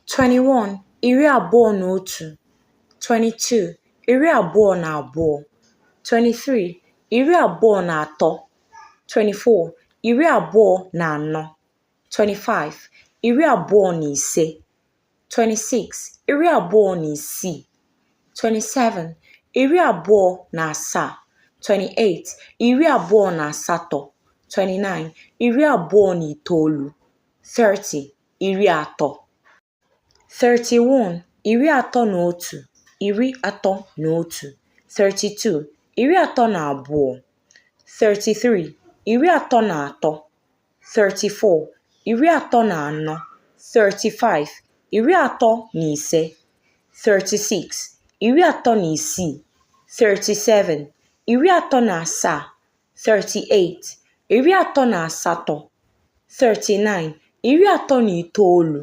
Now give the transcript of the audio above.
21, iri abụọ na otu. 22, iri abụọ na abụọ. 23, iri abụọ na atọ. 24, iri abụọ na anọ. 25, iri abụọ na ise. 26, iri abụọ na isii. 27, iri abụọ na asaa. 28, iri abụọ na asatọ. 29, iri abụọ na itoolu. 30, iri atọ. 31, iri atọ na otu. Iri atọ na otu. 32, iri atọ na abụọ. 33, iri atọ na atọ. 34, iri atọ na anọ. 35, iri atọ na ise. 36, iri atọ na isii. 37, iri atọ na asaa. 38, iri atọ na asatọ. 39, iri atọ na itoolu.